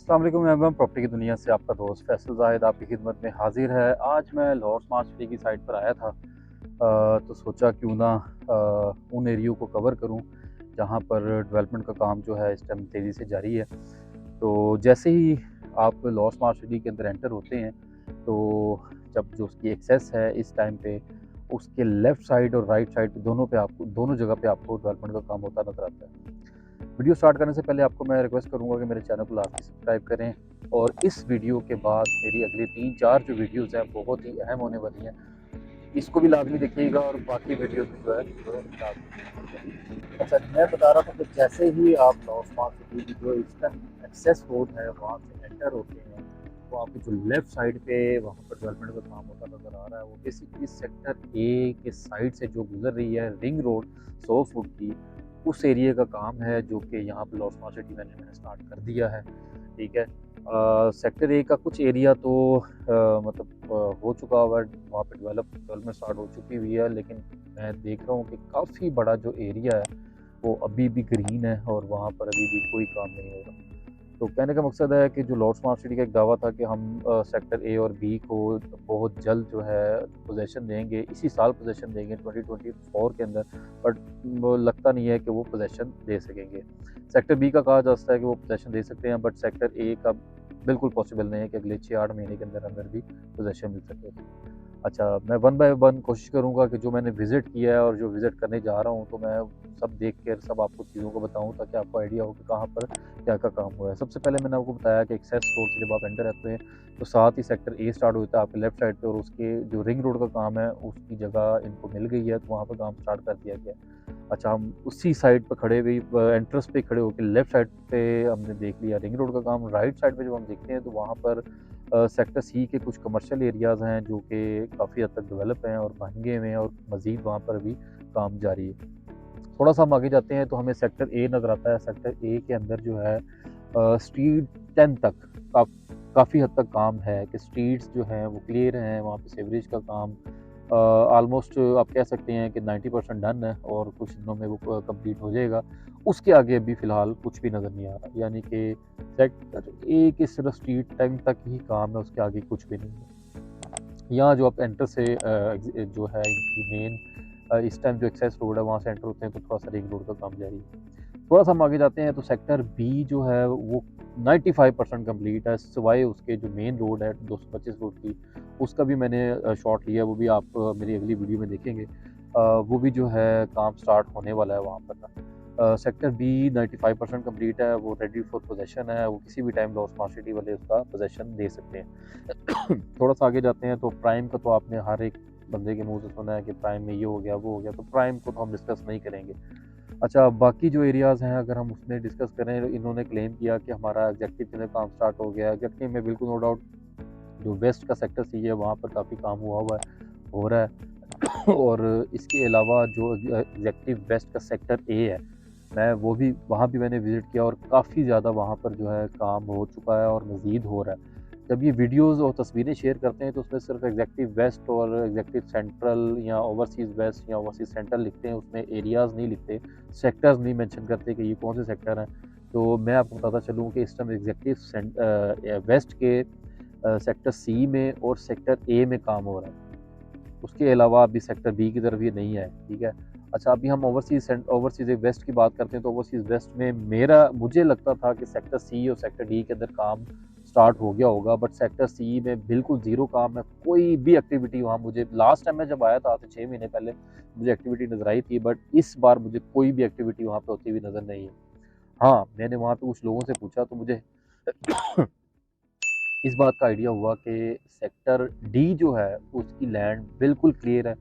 अस्सलाम वालेकुम। मैं प्रॉपर्टी की दुनिया से आपका दोस्त फैसल जाहिद आपकी खिदमत में हाजिर है। आज मैं लाहौर स्मार्ट सिटी की साइट पर आया था, तो सोचा क्यों ना उन एरियो को कवर करूं जहां पर डेवलपमेंट का काम जो है इस टाइम तेज़ी से जारी है। तो जैसे ही आप लाहौर स्मार्ट सिटी के अंदर एंटर होते हैं, तो जब जो उसकी एक्सेस है इस टाइम पे उसके लेफ़्ट साइड और राइट साइड पे दोनों जगह पे आपको डेवलपमेंट का काम होता नज़र आता है। वीडियो स्टार्ट करने से पहले आपको मैं रिक्वेस्ट करूंगा कि मेरे चैनल को लाजमी सब्सक्राइब करें, और इस वीडियो के बाद मेरी अगली 3-4 जो वीडियोस हैं बहुत ही अहम होने वाली हैं, इसको भी लाजमी देखिएगा और बाकी वीडियोस भी जो है लाजमी। अच्छा, मैं बता रहा था कि जैसे ही आप लाहौर स्मार्ट सिटी की जो ईस्टर्न एक्सेस रोड है वहाँ से एंटर होते हैं, तो आपको जो लेफ़्ट साइड पे वहाँ पर डेवलपमेंट का काम होता नज़र आ रहा है, वो बेसिकली सेक्टर ए के साइड से जो गुजर रही है रिंग रोड 100 फुट की, उस एरिया का काम है जो कि यहाँ पर लाहौर स्मार्ट सिटी मैनेजमेंट ने स्टार्ट कर दिया है। ठीक है। सेक्टर ए का कुछ एरिया तो मतलब हो चुका हुआ है, वहाँ पे डेवलपमेंट स्टार्ट हो चुकी हुई है, लेकिन मैं देख रहा हूँ कि काफ़ी बड़ा जो एरिया है वो अभी भी ग्रीन है और वहाँ पर अभी भी कोई काम नहीं हो रहा। तो कहने का मकसद है कि जो लाहौर स्मार्ट सिटी का एक दावा था कि हम सेक्टर ए और बी को बहुत जल्द जो है पोजेसन देंगे, इसी साल पोजेसन देंगे 2024 के अंदर, बट वो लगता नहीं है कि वो पोजेसन दे सकेंगे। सेक्टर बी का कहा जाता है कि वो पोजेसन दे सकते हैं, बट सेक्टर ए का बिल्कुल पॉसिबल नहीं है कि अगले 6-8 महीने के अंदर अंदर भी पोजेसन मिल सके। अच्छा, मैं वन बाय वन कोशिश करूँगा कि जो मैंने विज़िट किया है और जो विज़िट करने जा रहा हूँ, तो मैं सब देख कर सब आपको चीज़ों को बताऊँ ताकि आपको आइडिया हो कि कहाँ पर क्या-क्या काम हुआ है। सबसे पहले मैंने आपको बताया कि एक्सेस रोड से जब आप एंटर होते हैं, तो साथ ही सेक्टर ए स्टार्ट होता है आपके लेफ्ट साइड पे, और उसके जो रिंग रोड का काम है, उसकी जगह इनको मिल गई है, तो वहाँ पर काम स्टार्ट कर दिया गया है। अच्छा, हम उसी साइड पे खड़े हुए एंट्रेंस पे खड़े होके लेफ्ट साइड पे हमने देख लिया रिंग रोड का काम। राइट साइड पे जब हम देखते हैं तो वहाँ पर सेक्टर सी के कुछ कमर्शियल एरियाज़ हैं जो कि काफ़ी हद तक डेवलप हैं और बन हुए हैं, और मज़ीद वहाँ पर भी काम जारी है। थोड़ा-सा हम आगे जाते हैं तो हमें सेक्टर ए नज़र आता है। सेक्टर ए के अंदर जो है स्ट्रीट 10 तक का काफ़ी हद तक काम है कि स्ट्रीट्स जो हैं वो क्लियर हैं, वहाँ पे सीवरेज का काम ऑलमोस्ट आप कह सकते हैं कि 90% डन है और कुछ दिनों में वो कंप्लीट हो जाएगा। उसके आगे अभी फ़िलहाल कुछ भी नज़र नहीं आ रहा, यानी कि सेक्टर ए के सिर्फ स्ट्रीट 10 तक ही काम है, उसके आगे कुछ भी नहीं है। यहाँ जो आप एंटर से जो है इनकी मेन इस टाइम जो एक्सेस रोड है वहाँ से एंटर होते हैं तो थोड़ा-सा रिंग रोड का काम जारी है। थोड़ा-सा हम आगे जाते हैं तो सेक्टर बी जो है वो 95% कंप्लीट है, सिवाय उसके जो मेन रोड है 225 फुट की, उसका भी मैंने शॉट लिया है, वो भी आप मेरी अगली वीडियो में देखेंगे। वो भी जो है काम स्टार्ट होने वाला है वहाँ पर। सेक्टर बी 95% कंप्लीट है, वो रेडी फॉर पोजेसन है, वो किसी भी टाइम लाहौर स्मार्ट सिटी वाले उसका पोजेसन दे सकते हैं। थोड़ा-सा आगे जाते हैं तो प्राइम का तो आपने हर एक बंदे के मुँह से सुना है कि प्राइम में ये हो गया, वो हो गया, तो प्राइम को तो हम डिस्कस नहीं करेंगे। अच्छा, बाकी जो एरियाज़ हैं अगर हम उसमें डिस्कस करें, इन्होंने क्लेम किया कि हमारा एग्ज़ेक्टिव के अंदर काम स्टार्ट हो गया है। एग्ज़ेक्टिव में बिल्कुल नो डाउट जो वेस्ट का सेक्टर सी है वहाँ पर काफ़ी काम हुआ है, हो रहा है। और इसके अलावा जो एग्ज़ेक्टिव वेस्ट का सेक्टर ए है, मैं वो भी वहाँ भी मैंने विज़िट किया और काफ़ी ज़्यादा वहाँ पर जो है काम हो चुका है और मज़ीद हो रहा है। जब ये वीडियोज़ और तस्वीरें शेयर करते हैं तो उसमें सिर्फ एग्ज़ेक्टिव वेस्ट और एग्ज़ेक्टिव सेंट्रल या ओवरसीज़ वेस्ट या ओवरसीज़ सेंट्रल लिखते हैं, उसमें एरियाज़ नहीं लिखते, सेक्टर्स नहीं मेंशन करते कि ये कौन से सेक्टर हैं। तो मैं आपको बताता चलूँ कि इस टाइम एग्ज़ेक्टिव वेस्ट के सेक्टर सी में और सेक्टर ए में काम हो रहा है। उसके अलावा अभी सेक्टर बी की तरफ ये नहीं है, ठीक है। अच्छा, अभी हम ओवरसीज़ वेस्ट की बात करते हैं तो ओवरसीज़ वेस्ट में मुझे लगता था कि सेक्टर सी और सेक्टर डी के अंदर काम स्टार्ट हो गया होगा, बट सेक्टर सी में बिल्कुल ज़ीरो काम है, कोई भी एक्टिविटी वहाँ मुझे लास्ट टाइम मैं जब आया था आज से 6 महीने पहले मुझे एक्टिविटी नज़र आई थी, बट इस बार मुझे कोई भी एक्टिविटी वहाँ पे होती हुई नज़र नहीं है। हाँ, मैंने वहाँ पे कुछ लोगों से पूछा तो मुझे इस बात का आइडिया हुआ कि सेक्टर डी जो है उसकी लैंड बिल्कुल क्लियर है,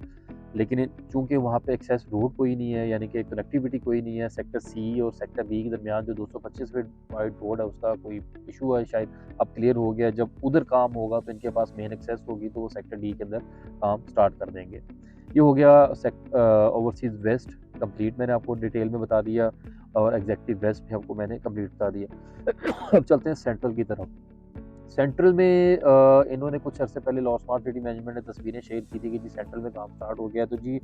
लेकिन चूंकि वहाँ पे एक्सेस रोड कोई नहीं है, यानी कि कनेक्टिविटी कोई नहीं है, सेक्टर सी और सेक्टर बी के दरमियान जो 225 फीट वाइड रोड है उसका कोई इशू है शायद, अब क्लियर हो गया। जब उधर काम होगा तो इनके पास मेन एक्सेस होगी तो वो सेक्टर डी के अंदर काम स्टार्ट कर देंगे। ये हो गया ओवरसीज़ वेस्ट कंप्लीट, मैंने आपको डिटेल में बता दिया, और एग्जेक्टिव वेस्ट भी आपको मैंने कंप्लीट बता दिया। अब चलते हैं सेंट्रल की तरफ। सेंट्रल में इन्होंने कुछ अर्से पहले लॉ स्मार्ट सिटी मैनेजमेंट ने तस्वीरें शेयर की थी कि जी सेंट्रल में काम स्टार्ट हो गया। तो जी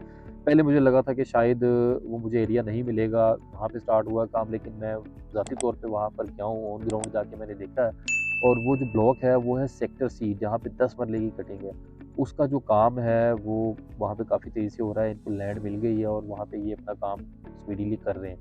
पहले मुझे लगा था कि शायद वो मुझे एरिया नहीं मिलेगा, वहाँ पे स्टार्ट हुआ काम, लेकिन मैं ज़ाती तौर पे वहाँ पर गया हूँ, ऑन ग्राउंड जाके मैंने देखा है। और वो जो ब्लॉक है वो है सेक्टर सी, जहाँ पे 10 मरले की कटिंग है। उसका जो काम है वो वहाँ पे काफ़ी तेज़ी से हो रहा है, इनको लैंड मिल गई है और वहाँ पे ये अपना काम स्पीडीली कर रहे हैं।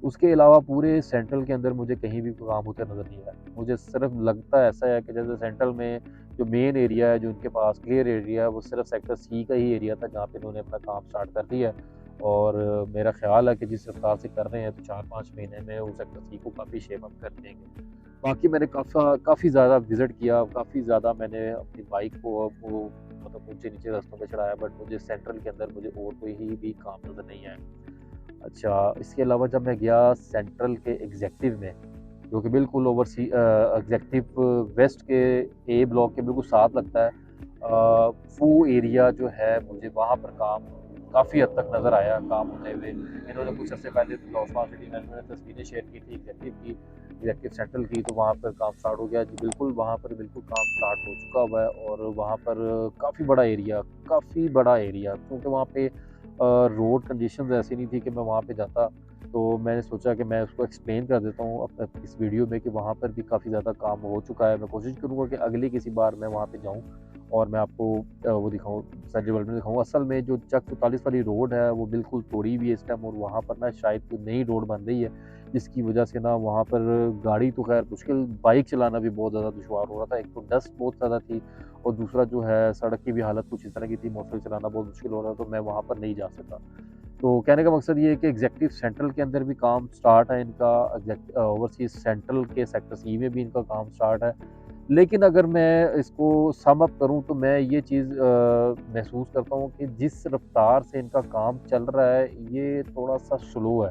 उसके अलावा पूरे सेंट्रल के अंदर मुझे कहीं भी कोई काम होता नज़र नहीं आया। मुझे सिर्फ लगता ऐसा है कि जैसे सेंट्रल में जो मेन एरिया है, जो उनके पास क्लियर एरिया है, वो सिर्फ सेक्टर सी का ही एरिया था, जहाँ पे इन्होंने अपना काम स्टार्ट कर दिया है। और मेरा ख़्याल है कि जिस रफ़्तार से कर रहे हैं, तो 4-5 महीने में वो सेक्टर सी को काफ़ी शेप अप कर देंगे। बाकी मैंने काफ़ी ज़्यादा विज़िट किया, काफ़ी ज़्यादा मैंने अपनी बाइक को वो मतलब ऊँचे-नीचे रास्तों पे चढ़ाया, बट मुझे सेंट्रल के अंदर मुझे और कोई ही भी काम नज़र नहीं आया। अच्छा, इसके अलावा जब मैं गया सेंट्रल के एग्ज़ेक्टिव में, जो कि बिल्कुल एग्ज़ेक्टिव वेस्ट के ए ब्लॉक के बिल्कुल साथ लगता है। वो एरिया जो है मुझे वहाँ पर काम काफ़ी हद तक नज़र आया काम होते हुए। इन्होंने कुछ अर्से पहले लॉस सिटी मैनेजमेंट ने तस्वीरें शेयर की थी एग्ज़ेक्टिव सेंट्रल की, तो वहाँ पर काम स्टार्ट हो गया। जी बिल्कुल, वहाँ पर बिल्कुल काम स्टार्ट हो चुका हुआ है और वहाँ पर काफ़ी बड़ा एरिया क्योंकि वहाँ पे रोड कंडीशंस ऐसी नहीं थी कि मैं वहाँ पे जाता। तो मैंने सोचा कि मैं उसको एक्सप्लेन कर देता हूँ इस वीडियो में कि वहाँ पर भी काफ़ी ज़्यादा काम हो चुका है। मैं कोशिश करूँगा कि अगली किसी बार मैं वहाँ पे जाऊँ और मैं आपको वो दिखाऊँ, साइड डेवलपमेंट दिखाऊँ। असल में जो चक 44 वाली रोड है वो बिल्कुल तोड़ी हुई है इस टाइम, और वहाँ पर ना शायद कोई नई रोड बन रही है, जिसकी वजह से ना वहाँ पर गाड़ी तो खैर मुश्किल, बाइक चलाना भी बहुत ज़्यादा दुश्वार हो रहा था। एक तो डस्ट बहुत ज़्यादा थी और दूसरा जो है सड़क की भी हालत कुछ इस तरह की थी, मोटरसाइकिल चलाना बहुत मुश्किल हो रहा था, तो मैं वहाँ पर नहीं जा सका। तो कहने का मकसद ये है कि एग्ज़ेक्टिव सेंट्रल के अंदर भी काम स्टार्ट है इनका, ओवरसीज़ सेंट्रल के सेक्टर सी में भी इनका काम स्टार्ट है। लेकिन अगर मैं इसको सम अप करूँ तो मैं ये चीज़ महसूस करता हूँ कि जिस रफ़्तार से इनका काम चल रहा है, ये थोड़ा-सा स्लो है।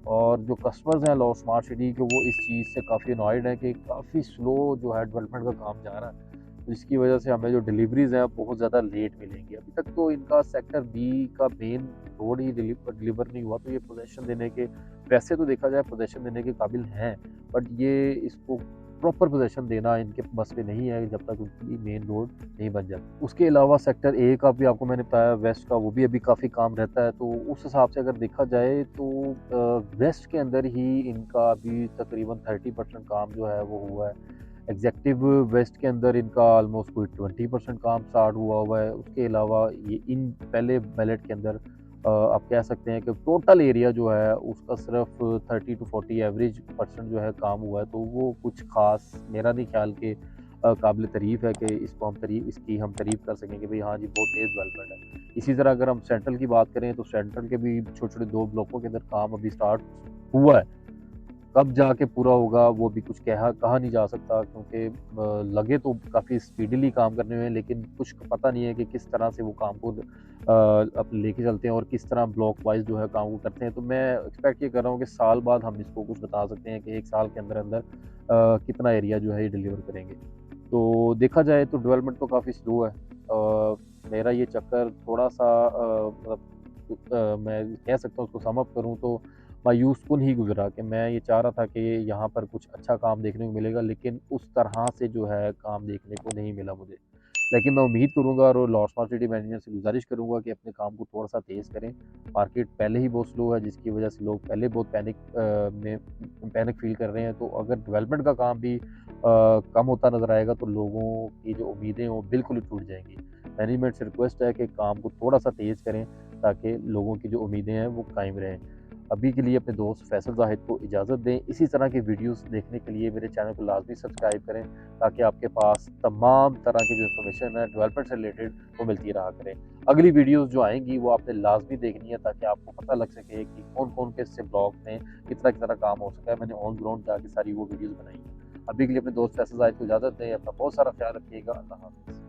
और जो कस्टमर्स हैं लॉ स्मार्ट सिटी के, वो इस चीज़ से काफ़ी अनॉयड हैं कि काफ़ी स्लो जो है डेवलपमेंट का काम जा रहा है। जिसकी वजह से हमें जो डिलीवरीज़ हैं बहुत ज़्यादा लेट मिलेंगी। अभी तक तो इनका सेक्टर बी का मेन रोड ही डिलीवर नहीं हुआ, तो ये पोज़ीशन देने के, वैसे तो देखा जाए पोज़ीशन देने के काबिल हैं, बट ये इसको प्रॉपर पोज़ीशन देना इनके बस में नहीं है जब तक उनकी मेन रोड नहीं बन जाती। उसके अलावा सेक्टर ए का भी आपको मैंने बताया, वेस्ट का, वो भी अभी काफ़ी काम रहता है। तो उस हिसाब से अगर देखा जाए तो वेस्ट के अंदर ही इनका अभी तकरीबन 30% काम जो है वो हुआ है। एग्ज़ेक्टिव वेस्ट के अंदर इनका ऑलमोस्ट कोई 20% काम स्टार्ट हुआ है। उसके अलावा ये इन पहले बैलेट के अंदर आप कह सकते हैं कि टोटल एरिया जो है उसका सिर्फ 30 टू 40 एवरेज परसेंट जो है काम हुआ है। तो वो कुछ ख़ास मेरा नहीं ख्याल कि काबिल तारीफ़ है कि इसकी हम तारीफ़ कर सकें कि भाई हाँ जी, बहुत तेज़ डेवलपमेंट है। इसी तरह अगर हम सेंट्रल की बात करें तो सेंट्रल के भी छोटे-छोटे 2 ब्लॉकों के अंदर काम अभी स्टार्ट हुआ है। कब जाके पूरा होगा वो भी कुछ कहा नहीं जा सकता, क्योंकि लगे तो काफ़ी स्पीडीली काम करने में, लेकिन कुछ पता नहीं है कि किस तरह से वो काम को अब लेके चलते हैं और किस तरह ब्लॉक वाइज़ जो है काम को करते हैं। तो मैं एक्सपेक्ट ये कर रहा हूँ कि साल बाद हम इसको कुछ बता सकते हैं कि 1 साल के अंदर-अंदर कितना एरिया जो है ये डिलीवर करेंगे। तो देखा जाए तो डेवलपमेंट तो काफ़ी स्लो है। मेरा ये चक्कर थोड़ा-सा मैं कह सकता हूँ, उसको सम अप करूँ तो मायूसकुन ही गुज़रा कि मैं ये चाह रहा था कि यहाँ पर कुछ अच्छा काम देखने को मिलेगा, लेकिन उस तरह से जो है काम देखने को नहीं मिला मुझे। लेकिन मैं उम्मीद करूँगा और लॉ स्मार्ट सिटी मैनेजमेंट से गुज़ारिश करूँगा कि अपने काम को थोड़ा-सा तेज़ करें। मार्केट पहले ही बहुत स्लो है, जिसकी वजह से लोग पहले बहुत पैनिक फ़ील कर रहे हैं। तो अगर डेवलपमेंट का काम भी कम होता नज़र आएगा तो लोगों की जो उम्मीदें हैं वो बिल्कुल ही टूट जाएँगी। मैनेजमेंट से रिक्वेस्ट है कि काम को थोड़ा-सा तेज़ करें, ताकि लोगों की जो उम्मीदें हैं वो कायम रहें। अभी के लिए अपने दोस्त फैसल ज़ाहिद को इजाज़त दें। इसी तरह के वीडियोज़ देखने के लिए मेरे चैनल को लाज़मी सब्सक्राइब करें, ताकि आपके पास तमाम तरह की जो इन्फॉर्मेशन है डेवलपमेंट से रिलेटेड वो मिलती रहा करें। अगली वीडियोज़ जो आएँगी वो आपने लाज़मी देखनी है, ताकि आपको पता लग सके कि कौन-कौन किस ब्लॉक में कितना-कितना काम हो सका है। मैंने ऑन ग्राउंड जाके सारी वो वीडियोज़ बनाई हैं। अभी के लिए अपने दोस्त फैसल ज़ाहिद को इजाज़त दें। अपना बहुत सारा ख्याल रखिएगा। अल्लाह हाफ़िज़।